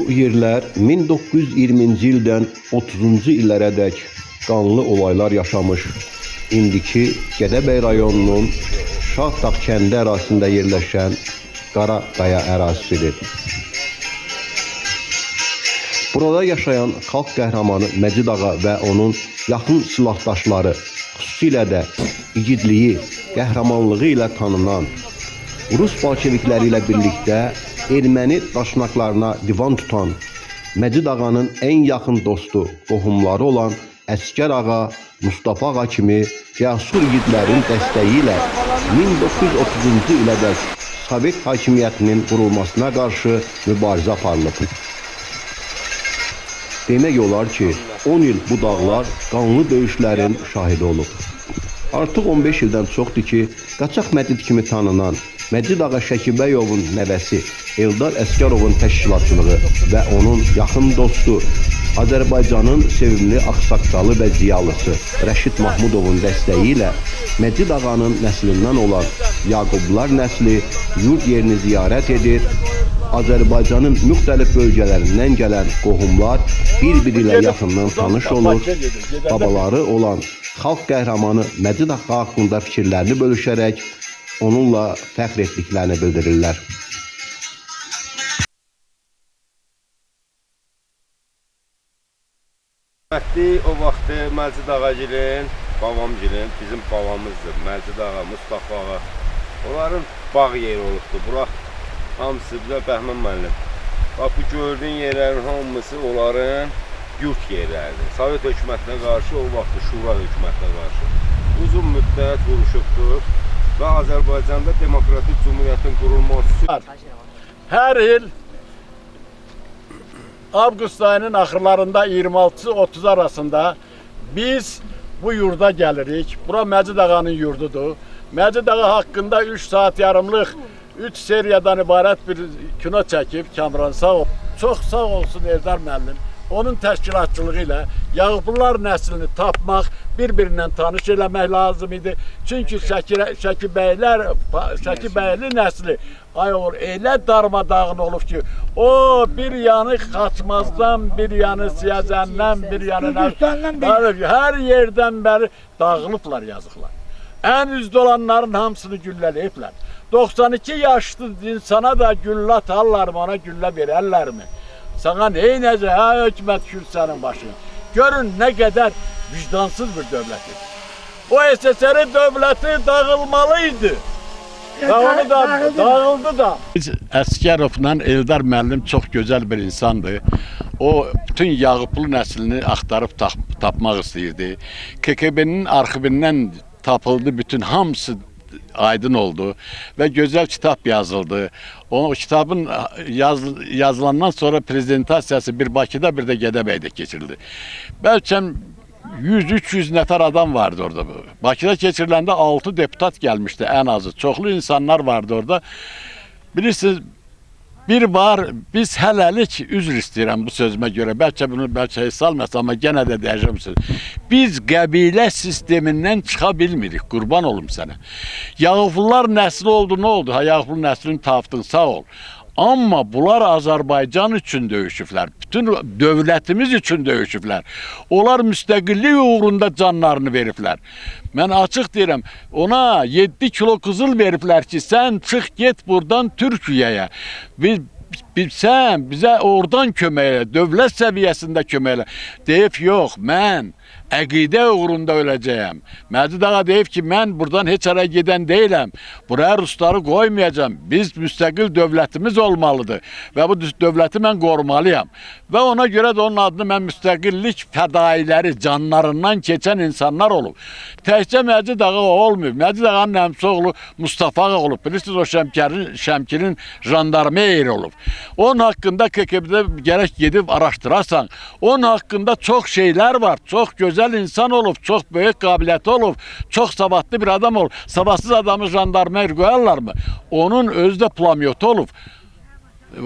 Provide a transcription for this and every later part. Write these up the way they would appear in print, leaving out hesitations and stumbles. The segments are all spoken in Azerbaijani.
yerlər 1920-ci ildən 30-cu illərədək qanlı olaylar yaşamış. İndiki Gədəbəy rayonunun Şahdağ kəndi ərazisində yerləşən Qaraqaya ərazisidir. Burada yaşayan xalq qəhrəmanı Məcid Ağa və onun yaxın silahdaşları, xüsusilə də igidliyi, qəhrəmanlığı ilə tanınan, Rus bolşevikləri ilə birlikdə erməni daşnaqlarına divan tutan, Məcid Ağanın ən yaxın dostu, qohumları olan Əsgər Ağa, Mustafa Ağa kimi cəsur igidlərin dəstəyi ilə 1930-cu ilədək Sovet hakimiyyətinin qurulmasına qarşı mübarizə aparılıb. Demək olar ki, 10 il bu dağlar qanlı döyüşlərin şahidi olub. Artıq 15 ildən çoxdur ki, Qaçaq Məcid kimi tanınan Məcid Ağa Şəkibəyovun nəvəsi Eldar Əsgərovun təşkilatçılığı və onun yaxın dostu, Azərbaycanın sevimli ağsaqqalı və ziyalısı Rəşid Mahmudovun dəstəyi ilə Məcid Ağanın nəslindən olan Yaqublar nəsli yurd yerini ziyarət edir. Azərbaycanın müxtəlif bölgələrindən gələn qohumlar bir-biri ilə yaxından tanış olur, babaları olan xalq qəhrəmanı Məcid Ağa haqqında fikirlərini bölüşərək onunla fəxr etdiklərini bildirirlər. O vaxtı Məcid Ağagilin, babamgilin, bizim babamızdır, Məcid Ağa, Mustafa Ağa. Onların bağ yeri olubdur. Bura hamısı bizə Bəhmən müəllim. Bax, bu gördüyün yerlərin hamısı onların yurt yerləridir. Sovet hökumətinə qarşı, o vaxtı Şura hökumətinə qarşı uzun müddət vuruşubdur və Azərbaycanda Demokratik Cumhuriyyətin qurulması. Hər il avqust ayının axırlarında 26-30 arasında biz bu yurda gəlirik. Bura Məcid Ağanın yurdudur. Məcid Ağa haqqında 3 saat yarımlıq 3 seriyadan ibarət bir kino çəkib Kamran, sağ ol. Çox sağ olsun Eldar müəllim. Onun təşkilatçılığı ilə Yağublar nəslini tapmaq, bir-birindən tanış eləmək lazım idi. Çünki Şəkibəyli nəsli elə darmadağın olub ki, o bir yanı Xaçmazdan, bir yanı Siyazəndən, bir yanı hər yerdən bəri dağılıblar, yazıqlar. Ən üzdə olanların hamısını güllələyiblər. 92 yaşlı insana da güllə atarlarmı, ona güllə verərlərmi? Sana neynəcək, hökumət kürsənin başına? Görün nə qədər vicdansız bir dövlətidir. O SSR dövləti dağılmalıydı. Dağıldı da. Əsgərovla Eldar müəllim çox gözəl bir insandır. O bütün Yağublu nəslini axtarıb tapmaq istəyirdi. KGB-nin arxivindən tapıldı, bütün hamısı aydın oldu və gözəl kitab yazıldı. O kitabın yazılandan sonra prezentasiyası bir Bakıda, bir də Gədəbəydə keçirildi. Bəlkə 100-300 nəfər adam vardı orada. Bakıda keçiriləndə 6 deputat gəlmişdi ən azı. Çoxlu insanlar vardı orada. Bilirsiniz, bir var, biz hələlik üzr istəyirəm bu sözümə görə. Bəlkə bunu heç almasın, amma genə də deyəcəm söz. Biz qəbilə sistemindən çıxa bilmirik, qurban olum sənə. Yağublar nəsli oldu, nə oldu? Yağublu nəslini tapdın, sağ ol. Amma bunlar Azərbaycan üçün döyüşüblər, bütün dövlətimiz üçün döyüşüblər. Onlar müstəqillik uğrunda canlarını veriblər. Mən açıq deyirəm, ona 7 kilo qızıl veriblər ki, sən çıx get buradan Türkiyəyə. Sən bizə oradan kömək elə, dövlət səviyyəsində kömək elə. Deyib, yox, mən əqidə uğrunda öləcəyəm. Məcid Ağa deyib ki, mən buradan heç ara gedən deyiləm. Buraya Rusları qoymayacağım. Biz müstəqil dövlətimiz olmalıdır və bu dövləti mən qorumalıyam. Və ona görə də onun adını mən müstəqillik fədailəri, canlarından keçən insanlar olub. Təkcə Məcid Ağa olmayıb. Məcid Ağanın əmsi oğlu Mustafa Ağa olub. Bilirsiniz, o Şəmkinin jandarma yeri olub. Onun haqqında KGB-də gərək gedib araşdırasan. Onun haqqında çox şeylər var, çox gözəl insan olub, çox böyük qabiliyyəti olub, çox savadlı bir adam olub. Savadsız adamı jandarmaya qoyarlarmı? Onun özü də plamyotu olub.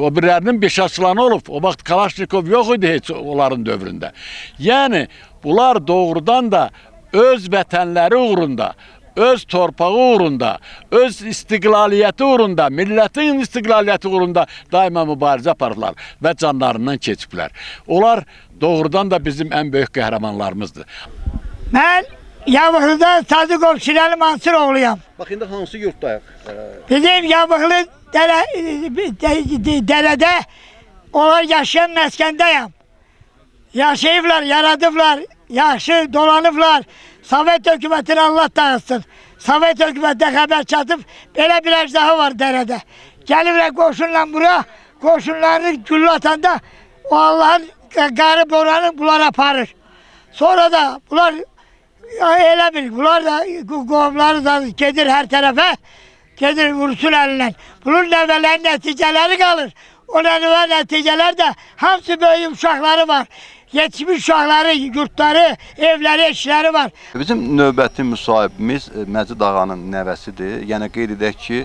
O birlərinin beşaçılanı olub. O vaxt Kalaşnikov yox idi heç onların dövründə. Yəni, bunlar doğrudan da öz vətənləri uğrunda, öz torpağı uğrunda, öz istiqlaliyyəti uğrunda, millətin istiqlaliyyəti uğrunda daima mübarizə aparırlar və canlarından keçiblər. Onlar doğrudan da bizim ən böyük qəhrəmanlarımızdır. Mən Yavıqlı'da Sadıqov Şirəli Mansur oğluyam. Bax indi hansı yurtdayıq? Bizim Yavıqlı dərədə onlar yaşayan məskəndəyəm. Yaşayıblar, yaradıblar, yaxşı dolanıblar. Sovet hökumətini Allah dağıtsın. Sovet hökumətə xəbər çatıb, belə bir əczahı var dərədə. Gəlirlər qoşunla bura, qoşunlarını güllə atanda o Allah'ın qarı boranı bunlar aparır. Sonra da bunlar elə bil, bunlar da qovumları da gedir hər tərəfə, gedir vursun əlindən. Bunun nəvələrin nəticələri qalır. O nəvə nəticələr də hamısı böyük uşaqları var. Yetişmiş uşaqları, yurtları, evləri, eşləri var. Bizim növbəti müsahibimiz Məcid ağanın nəvəsidir. Yəni qeyd edək ki,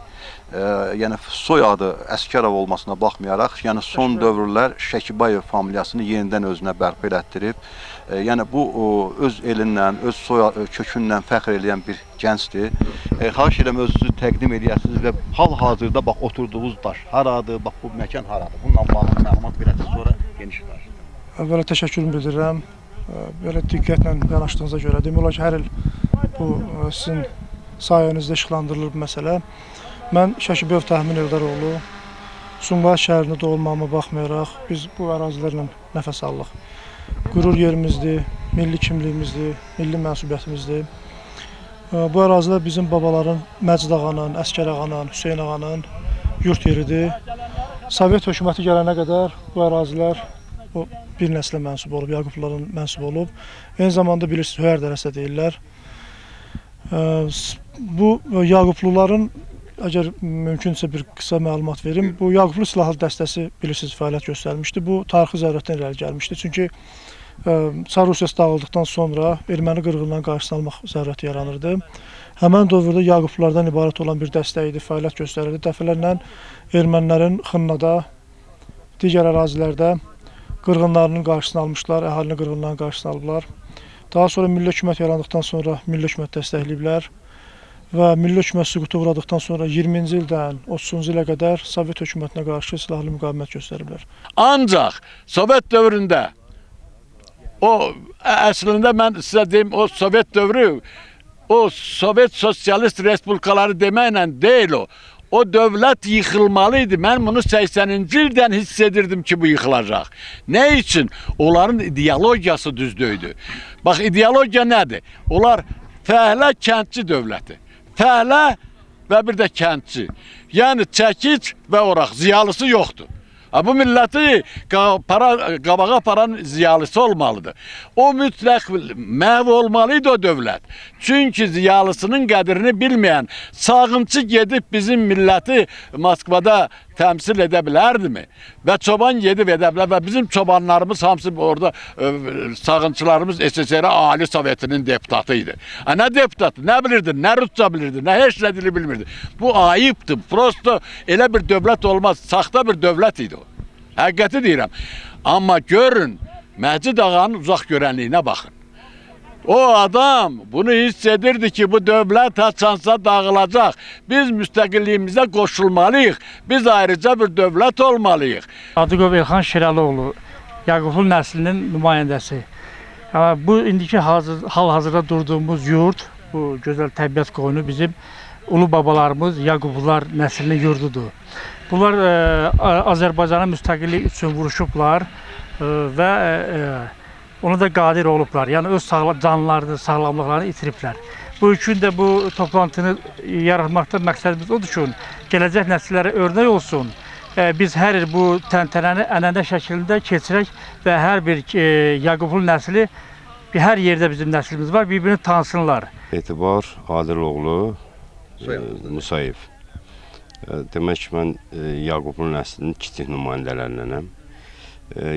yəni soyadı Əsgərov olmasına baxmayaraq, yəni son dövrlər Şəkibayev familiyasını yenidən özünə bərpa elətdirib. Yəni bu öz elindən, öz kökündən fəxr edən bir gəncdir. Xahiş edirəm özünüzü təqdim edəsiniz və hal-hazırda bax oturduğunuz daş haradır, bax bu məkan haradır. Bununla bağlı məlumat verəsiniz, sonra geniş xahiş. Əvvəla təşəkkürümü bildirirəm. Belə diqqətlə yanaşdığınıza görə. Demək olar ki, hər il bu sizin sayənizdə işıqlandırılır bu məsələ. Mən Şəkibəyev Təhmin Eldaroğlu, Sumqayıt şəhərində doğulmağıma baxmayaraq biz bu ərazilərlə nəfəs aldıq. Qürur yerimizdir, milli kimliyimizdir, milli mənsubiyyətimizdir. Bu ərazilər bizim babaların, Məcid ağanın, Əsgər ağanın, Hüseyn ağanın yurt yeridir. Sovet hökuməti gələnə qədər bu ərazilər o bir nəslə mənsub olub, Yaqubluların mənsub olub. Eyni zamanda bilirsiniz, Höyər dərəsə deyirlər. Bu Yaqubluların, əgər mümkünsə bir qısa məlumat verim, bu Yaqublu Silahlı Dəstəsi bilirsiniz fəaliyyət göstərmişdi. Bu tarixi zərurətdən irəli gəlmişdi. Çünki Çar Rusiyası dağıldıqdan sonra erməni qırğınlarının qarşısını almaq zərurəti yaranırdı. Həmən dövrdə Yaqublulardan ibarət olan bir dəstə idi, fəaliyyət göstərirdi. Dəfələrlə ermənilərin Xınnada, digər ərazilərdə qırğınlarının qarşısını almışlar, əhalinin qırğınlarının qarşısını alırlar. Daha sonra milli hökumət yarandıqdan sonra milli hökumət dəstəkləyiblər və milli hökumət süquta uğradıqdan sonra 20-ci ildən 30-cu ilə qədər Sovet hökumətinə qarşı silahlı müqavimət göstəriblər. Ancaq Sovet dövründə o əslində mən sizə deyim, o Sovet dövrü, o Sovet Sosialist Respublikaları deməklə deyil o. O dövlət yıxılmalıydı. Mən bunu 80-ci ildən hiss edirdim ki, bu yıxılacaq. Nə üçün? Onların ideologiyası düzdüydü. Bax, ideologiya nədir? Onlar fəhlə kəndçi dövləti. Fəhlə və bir də kəndçi. Yəni çəkic və oraq, ziyalısı yoxdur. Bu milləti qabağa aparan ziyalısı olmalıdır. O mütləq məhv olmalıydı o dövlət. Çünki ziyalısının qədrini bilməyən sağınçı gedib bizim milləti Moskvada təmsil edə bilərdimi? Və çoban gedib edə bilər və bizim çobanlarımız hamısı orada sağınçılarımız SSR Ali Sovetinin deputatı idi. Nə deputatı? Nə bilirdi? Nə Rusca bilirdi? Nə heç nə dili bilmirdi? Bu ayıbdır. Prosto elə bir dövlət olmaz. Saxta bir dövlət idi o. Həqiqəti deyirəm. Amma görün, Məcid ağanın uzaq görənliyinə baxın. O adam bunu hiss edirdi ki, bu dövlət haçansa dağılacaq. Biz müstəqilliyimizə qoşulmalıyıq. Biz ayrıca bir dövlət olmalıyıq. Sadıqov Elxan Şirəloğlu, Yaqublu nəslinin nümayəndəsi. Bu indiki hal-hazırda durduğumuz yurt, bu gözəl təbiət qoyunu bizim ulu babalarımız Yaqublular nəslinin yurdudur. Bunlar Azərbaycana müstəqillik üçün vuruşublar və ona da qadir olublar. Yəni öz canlarını, sağlamlıqlarını itiriblər. Bu üçün də bu toplantını yaratmaqda məqsədimiz odur ki, gələcək nəsillərə örnək olsun. Biz hər il bu təntənəni ənənə şəklində keçirək və hər bir Yaqublu nəsli, hər yerdə bizim nəslimiz var, bir-birini tanısınlar. Etibar Adiloğlu Musayev. Demək ki, mən Yaqublu nəslinin kiçik nümayəndələrindənəm.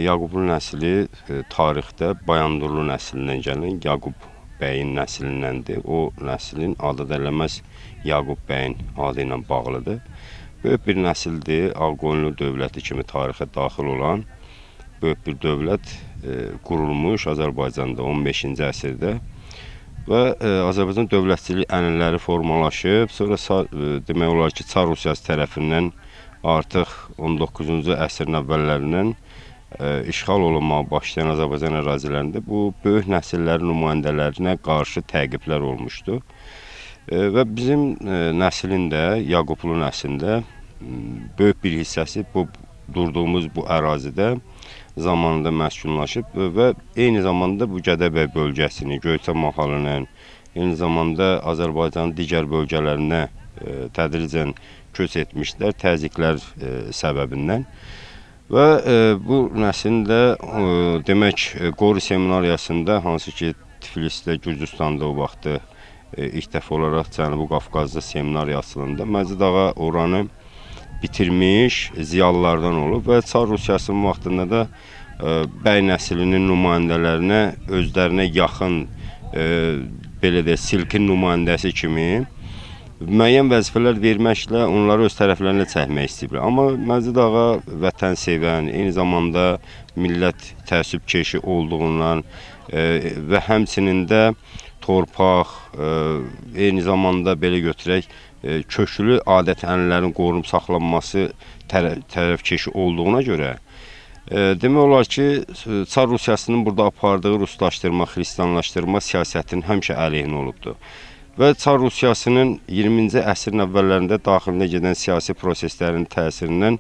Yaqublu nəsli tarixdə Bayandurlu nəslindən gələn Yaqub bəyin nəslindəndir. O nəslin adı da eləməz Yaqub bəyin adı ilə bağlıdır. Böyük bir nəsildir, Ağqoyunlu dövləti kimi tarixə daxil olan böyük bir dövlət qurulmuş Azərbaycanda 15-ci əsrdə və Azərbaycan dövlətçilik ənənələri formalaşıb, sonra demək olar ki, Çar Rusiyası tərəfindən artıq 19-cu əsrin əvvəllərindən işğal olunmağa başlayan Azərbaycan ərazilərində bu böyük nəsillərin nümayəndələrinə qarşı təqiblər olmuşdu. Və bizim nəslin də, Yaqublu nəslində böyük bir hissəsi durduğumuz bu ərazidə zamanında məskunlaşıb və eyni zamanda bu Gədəbəy bölgəsini, Göyçə mahalının, eyni zamanda Azərbaycanın digər bölgələrinə tədricən köç etmişlər təzyiqlər səbəbindən. Və bu nəslin də demək Qori seminariyasında, hansı ki Tiflisdə, Gürcüstanda o vaxtı ilk dəfə olaraq Cənubi Qafqazda seminariya açılında Məcid ağa oranı bitirmiş ziyalılardan olub və Çar Rusiyasının vaxtında da bəy nəslinin nümayəndələrinə özlərinə yaxın belə də silkin nümayəndəsi kimi müəyyən vəzifələr verməklə onları öz tərəflərinə çəkmək istəyiblər. Amma Məcid ağa vətənsevən, eyni zamanda millət təəssübkeşi olduğundan və həmçinin də torpaq, eyni zamanda belə götürək, köklü adət-ənənələrin qorunub saxlanması tərəfkeşi olduğuna görə demək olar ki, Çar Rusiyasının burada apardığı ruslaşdırma, xristianlaşdırma siyasətinin həmişə əleyhinə olubdur. Və Çar Rusiyasının 20-ci əsrin əvvəllərində daxilində gedən siyasi proseslərin təsirindən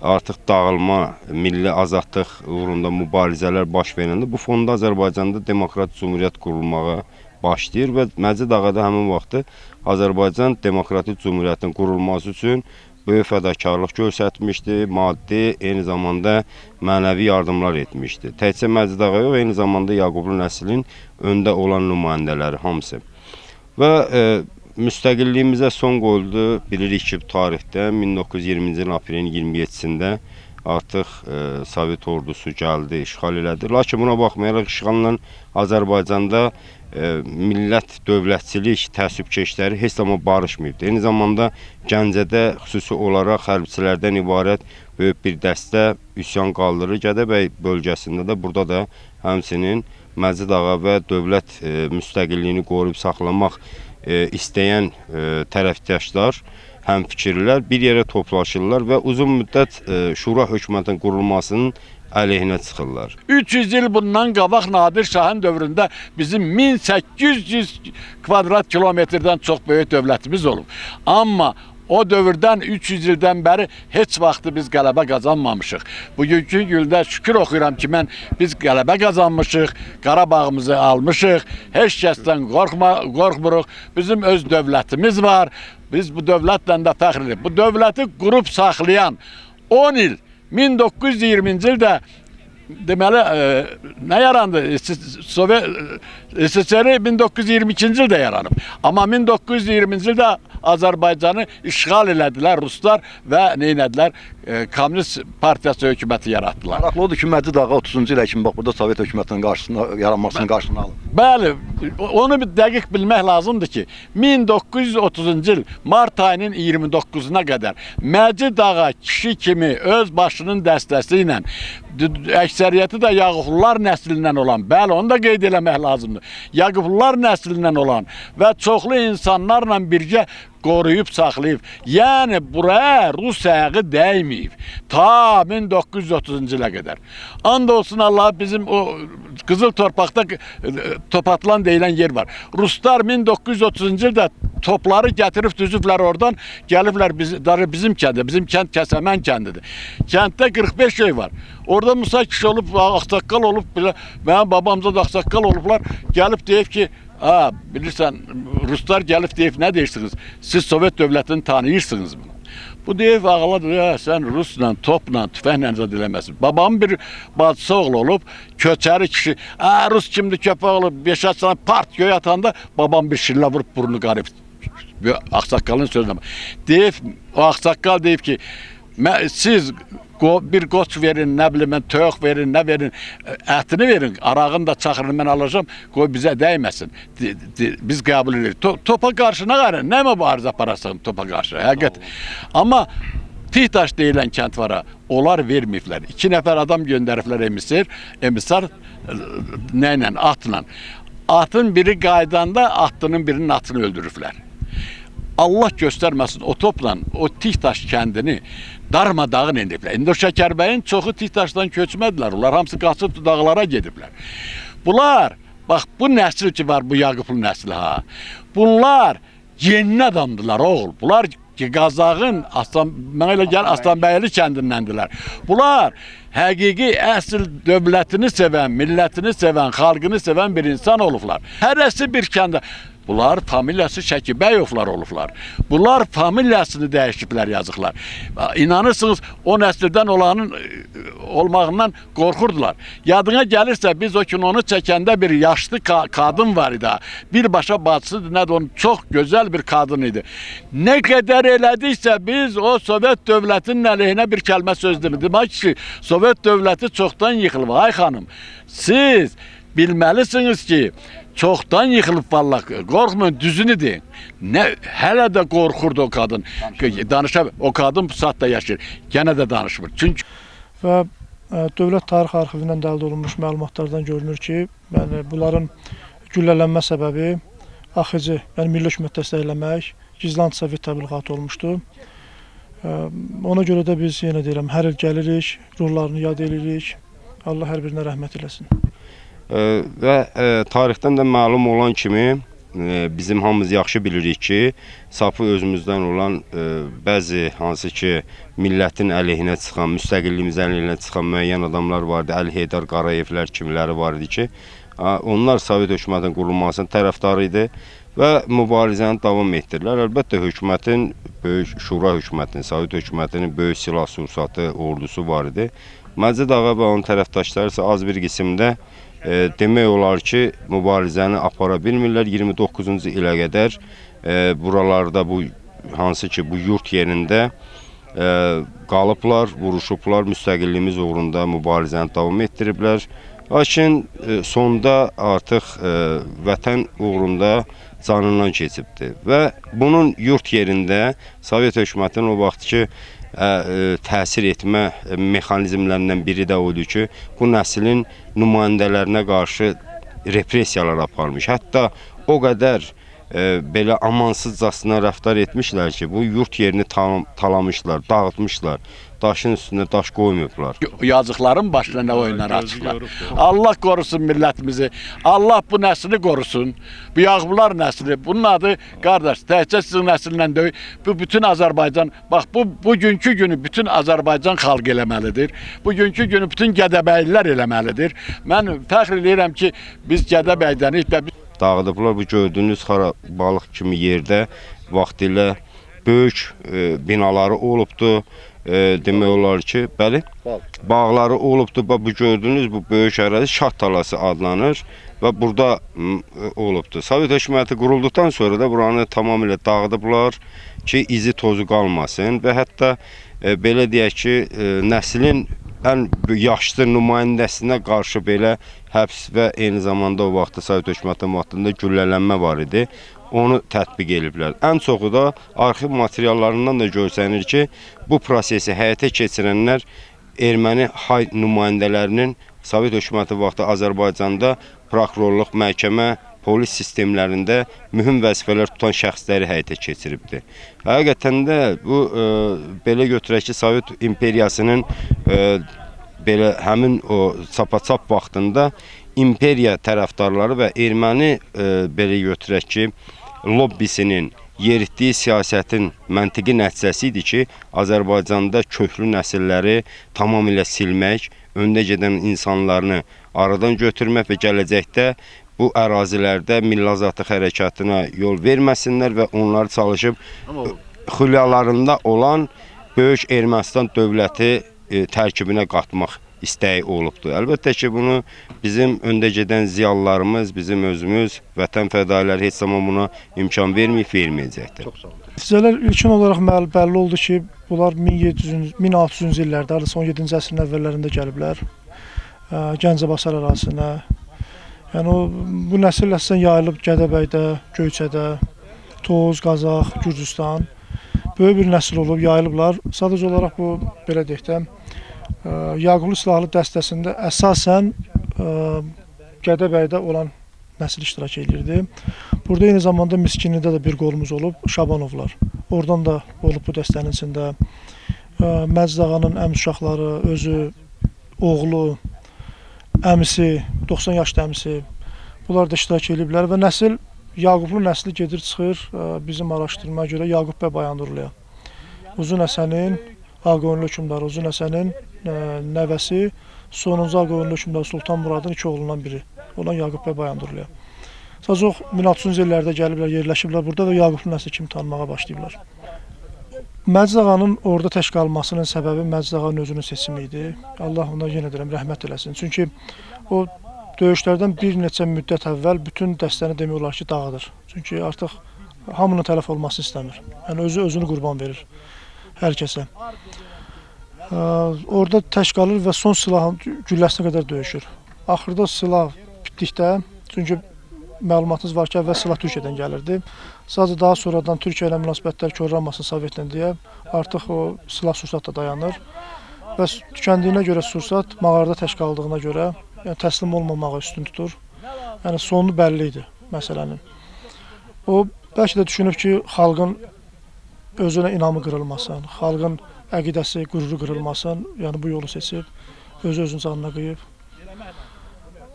artıq dağılma, milli azadlıq uğrunda mübarizələr baş verəndə bu fonda Azərbaycanda demokrat cümhuriyyət qurulmağa başlayır və Məcid ağa da həmin vaxtı Azərbaycan Demokratik Cümhuriyyətinin qurulması üçün böyük fədakarlıq göstərmişdi, maddi, eyni zamanda mənəvi yardımlar etmişdi. Təkcə Məcid ağa yox, eyni zamanda Yaqublu nəslin öndə olan nümayəndələri hamısı. Və müstəqilliyimizə son qoyuldu, bilirik ki, tarixdə 1920-ci ilin aprelin 27-sində artıq Sovet ordusu gəldi, işğal elədi. Lakin buna baxmayaraq işğalla Azərbaycanda millət dövlətçilik təəssübkeşləri heç zaman barışmayıbdır. Eyni zamanda Gəncədə xüsusi olaraq hərbçilərdən ibarət böyük bir dəstə üsyan qaldırır. Gədəbəy bölgəsində də burada da həmçinin Məcid ağa və dövlət müstəqilliyini qoruyub saxlamaq istəyən tərəfdaşlar, həmfikirlər bir yerə toplaşırlar və uzun müddət şura hökumətinin qurulmasının əleyhinə çıxırlar. 300 il bundan qabaq Nadir Şahın dövründə bizim 1800 kvadrat kilometrdən çox böyük dövlətimiz olub. Amma o dövrdən 300 ildən bəri heç vaxtı biz qələbə qazanmamışıq. Bugünkü gündə şükür oxuyuram ki, biz qələbə qazanmışıq, Qarabağımızı almışıq, heç kəsdən qorxmuruq, bizim öz dövlətimiz var, biz bu dövlətlə də fəxr edirik. Bu dövləti qurub saxlayan 10 il, 1920-ci ildə deməli, nə yarandı? SSR 1922-ci ildə yaranıb. Amma 1920-ci ildə Azərbaycanı işğal elədilər Ruslar və neynədilər? Komünist partiyası hökuməti yaratdılar. Maraqlı odur ki, Məcid ağa 30-cu ilə kimi bax burada Sovet hökumətinin yaranmasının qarşısını alıb. Bəli, onu bir dəqiq bilmək lazımdır ki, 1930-cu il mart ayının 29-una qədər Məcid ağa kişi kimi öz başının dəstəsi ilə əksəriyyəti də Yaqublular nəslindən olan, bəli, onu da qeyd eləmək lazımdır. Yaqublular nəslindən olan və çoxlu insanlarla birgə qoruyub saxlayıb. Yəni bura Rus ayağı dəyməyib. Ta 1930-cu ilə qədər. And olsun Allah, bizim o Qızıl Torpaqda Topatılan deyilən yer var. Ruslar 1930-cu ildə topları gətirib düzüblər oradan, gəliblər bizim kəndə, bizim kənd Kəsəmən kəndidir. Kənddə 45 köy var. Orada Musa kişi olub, ağsaqqal olub, mənim babamda da ağsaqqal olublar, gəlib deyib ki, bilirsən, Ruslar gəlib deyib, nə deyirsiniz? Siz Sovet dövlətini tanıyırsınız bunu. Bu deyib ağladır, sən Rusla, topla, tüfəklə zad eləməsin. Babamın bir bacısı oğlu olub, köçəri kişi, Rus kimdir, köpək olub, 5 sənə part göy atanda, babam bir şillə vurub burnu qarib. Ağsaqqalın sözünə. Deyib, o ağsaqqal deyib ki, siz bir qoç verin, nə bilim, toyuq verin, nə verin, ətini verin, arağını da çaxırını mən alacağım, qoy bizə dəyməsin. Biz qəbul edirik. Topa qarşı nə qarşı? Nə mübarizə aparasan topa qarşı? Həqiqət. Amma Tihtaş deyilən kənd var, onlar verməyiblər. 2 nəfər adam göndəriblər emissar, nə ilə, atla. atın biri qaydanda atının birinin atını öldürüblər. Allah göstərməsin o topla o Tiktaş kəndini darmadağın ediblər. İndi o Şəkərbəyin çoxu Tiktaşdan köçmədilər. Onlar hamısı qaçıb dağlara gediblər. Bunlar, bax bu nəsil ki var, bu Yaqublu nəsli ha. Bunlar yeni adamdılar oğul. Bunlar ki Qazağın, mənə elə gəl Aslanbəyli kəndindəndirlər. Bunlar həqiqi əsl dövlətini sevən, millətini sevən, xalqını sevən bir insan olublar. Hərəsi bir kəndə. Bunlar familiyası Şəkibəyovlar olublar. Bunlar familiyasını dəyişiblər, yazıqlar. İnanırsınız, o nəsildən olanın olmağından qorxurdular. Yadına gəlirsə, biz o kinonu çəkəndə bir yaşlı qadın var idi. Birbaşa bacısıdır, nə də onun çox gözəl bir qadın idi. Nə qədər elədiksə biz o Sovet dövlətinin əleyhinə bir kəlmə söz demək. Demək ki, Sovet dövləti çoxdan yıxılıb. Ay xanım, siz bilməlisiniz ki, çoxdan yıxılıb vallahi. Qorxmayın, düzünü deyin. Hələ də qorxurdu o qadın. Danışa, o qadın bu saatda yaşayır. Yenə də danışmır. Çünki Və Dövlət Tarix Arxivindən əldə olunmuş məlumatlardan görünür ki, yəni bunların güllələnmə səbəbi AXC, yəni Milli Hökumət dəstəkləmək, gizli antisovet təbliğatı olmuşdu. Ona görə də biz yenə deyirəm, hər il gəlirik, ruhlarını yad edirik. Allah hər birinə rəhmət eləsin. Və tarixdən də məlum olan kimi bizim hamımız yaxşı bilirik ki, sapı özümüzdən olan bəzi hansı ki millətin əleyhinə çıxan, müstəqilliyimizin əleyhinə çıxan müəyyən adamlar vardı. Əli Heydər Qarayevlər kimiləri var idi ki, onlar Sovet hökumətinin qurulmasının tərəfdarı idi və mübarizəni davam etdirdilər. Əlbəttə hökumətin, böyük şura hökumətinin, Sovet hökumətinin böyük silah sursatı, ordusu var idi. Məcid ağa və onun tərəfdaşları isə az bir qismdə demək olar ki, mübarizəni apara bilmirlər. 29-cu ilə qədər buralarda bu hansı ki bu yurt yerində qalıblar, vuruşublar, müstəqilliyimiz uğrunda mübarizəni davam etdiriblər. Lakin sonda artıq vətən uğrunda canından keçibdir və bunun yurt yerində Sovet hökumətinin o vaxt ki təsir etmə mexanizmlərindən biri də oydu ki, bu nəslin nümayəndələrinə qarşı repressiyalar aparmış. Hətta o qədər belə amansızcasına rəftar etmişlər ki, bu yurt yerini talamışlar, dağıtmışlar. Daşın üstünə daş qoymayıblar. Yazıqların başına nə oyunlar açıblar. Allah qorusun millətimizi. Allah bu nəsli qorusun. Bu Yağublular nəsli. Bunun adı, qardaş, təhcə sizin nəsillə deyil. Bu bütün Azərbaycan, bax bugünkü günü bütün Azərbaycan xalq eləməlidir. Bugünkü günü bütün Gədəbəylilər eləməlidir. Mən fəxr edirəm ki, biz Gədəbəydənik və dağıdıblar. Bu gördüyünüz balıq kimi yerdə vaxtilə böyük binaları olubdu. Demək olar ki, bəli, bağları olubdu. Bu gördüyünüz bu böyük ərazi Şah Talası adlanır və burada olubdu. Sovet hökuməti qurulduqdan sonra da buranı tamamilə dağıdıblar ki, izi tozu qalmasın və hətta belə deyək ki, nəslin ən yaşlı nümayəndəsinə qarşı belə həbs və eyni zamanda o vaxtda Sovet hökumətinin vaxtında güllələnmə var idi. Onu tətbiq ediblər. Ən çoxu da arxiv materiallarından da görsənir ki, bu prosesi həyata keçirənlər erməni hay nümayəndələrinin Sovet hökuməti vaxtı Azərbaycanda prokurorluq, məhkəmə, polis sistemlərində mühüm vəzifələr tutan şəxsləri həyata keçiribdir. Həqiqətən də bu belə götürək ki, Sovet imperiyasının belə həmin o çapa-çap vaxtında imperiya tərəfdarları və erməni belə götürək ki, lobbisinin yeritdiyi siyasətin məntiqi nəticəsi idi ki, Azərbaycanda köklü nəsilləri tamamilə silmək, öndə gedən insanlarını aradan götürmək və gələcəkdə bu ərazilərdə milli azadlıq hərəkatına yol verməsinlər və onları çalışıb xülyalarında olan Böyük Ermənistan dövləti tərkibinə qatmaq istəyi olubdur. Əlbəttə ki, bunu bizim öndə gedən ziyalılarımız, bizim özümüz, vətən fədailəri heç zaman buna imkan verməyəcəkdir. Nəticələr ilkin olaraq bəlli oldu ki, bunlar 1600-cü illərdə, 17-ci əsrin əvvəllərində gəliblər Gəncəbasar ərazisinə. Yəni, bu nəsil əslən yayılıb Gədəbəydə, Göyçədə, Toz, Qazax, Gürcüstan. Böyük bir nəsil olub, yayılıblar. Sadəcə olaraq bu, belə deyək də, Yaqublu silahlı dəstəsində əsasən Gədəbəydə olan nəsil iştirak edirdi. Burada eyni zamanda Miskinlidə də bir qolumuz olub, Şabanovlar. Oradan da olub bu dəstənin içində. Məcid ağanın əmi uşaqları, özü, oğlu, əmisi, 90 yaşlı əmisi, bunlar da iştirak ediblər və nəsil, Yaqublu nəsli gedir çıxır bizim araşdırmaya görə Yaqub bəy Bayandurluya. Uzun Həsənin Ağqoyunlu hökmdarı, Uzun Həsənin nəvəsi, sonuncu Ağqoyunlu hökmdarı Sultan Muradın 2 oğlundan biri olan Yaqub bəy Bayandurluya. Sadəcə 1600-cü illərdə gəliblər, yerləşiblər burada və Yaqublu nəsli kimi tanınmağa başlayıblar. Məcid ağanın orada tək qalmasının səbəbi Məcid ağanın özünün seçimi idi. Allah ona yenə deyirəm, rəhmət eləsin. Çünki o döyüşlərdən bir neçə müddət əvvəl bütün dəstəni demək olar ki, dağıdır. Çünki artıq hamının tələf olması istəmir. Yəni özünü qurban verir hər kəsə. Orada tək qalır və son silahın gülləsinə qədər döyüşür. Axırda silah bitdikdə, çünki məlumatınız var ki, əvvəl silah Türkiyədən gəlirdi. Sadəcə daha sonradan Türkiyə ilə münasibətlər korlanmasın Sovetlə deyə artıq o silah sursat da dayanır. Və tükəndiyinə görə sursat, mağarada tək qaldığına görə yəni təslim olmamağı üstün tutur. Yəni sonu bəlli idi məsələnin. O bəlkə də düşünüb ki, xalqın özünə inamı qırılmasın, xalqın əqidəsi, qüruru qırılmasın, yəni bu yolu seçib, özünün canına qıyıb.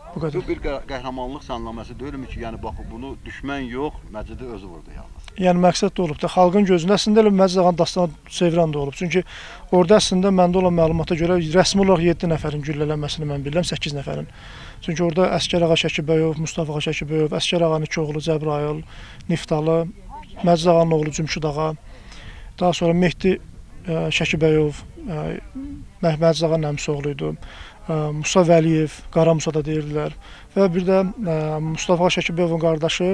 Bu qədər. Bu bir qəhrəmanlıq sənaməsi deyilmi ki, yəni bax bunu düşmən yox, Məcidi özü vurdu yalnız. Yəni məqsəd də olub da, xalqın gözündə əslində elə Məcid ağanın dastanı çevirən də olub. Çünki orada əslində məndə olan məlumata görə rəsmi olaraq 7 nəfərin güllələnməsini mən bilirəm, 8 nəfərin. Çünki orada Əskər ağa Şəkibəyov, Mustafa ağa Şəkibəyov, Əskər ağanın 2 oğlu Cəbrayıl, Niftalı, Məcid ağanın oğlu Cümşüd ağa, daha sonra Mehdi Şəkibəyov, Məcid ağanın əmisi oğlu idi. Musa Vəliyev, Qara Musa da deyirdilər və bir də Mustafa ağa Şəkibəyovun qardaşı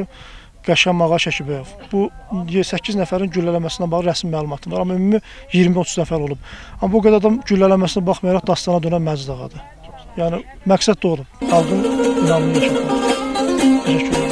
Qəşəm ağa Şəkibəyov. Bu 8 nəfərin güllələməsinə bağlı rəsmi məlumatım var, amma ümumi 20-30 nəfər olub. Amma bu qədər adam güllələməsinə baxmayaraq dastana dönən Məcid ağadır. Yəni məqsəd də olub, xalqın inamını yaşatmaq. Təşəkkür ederim.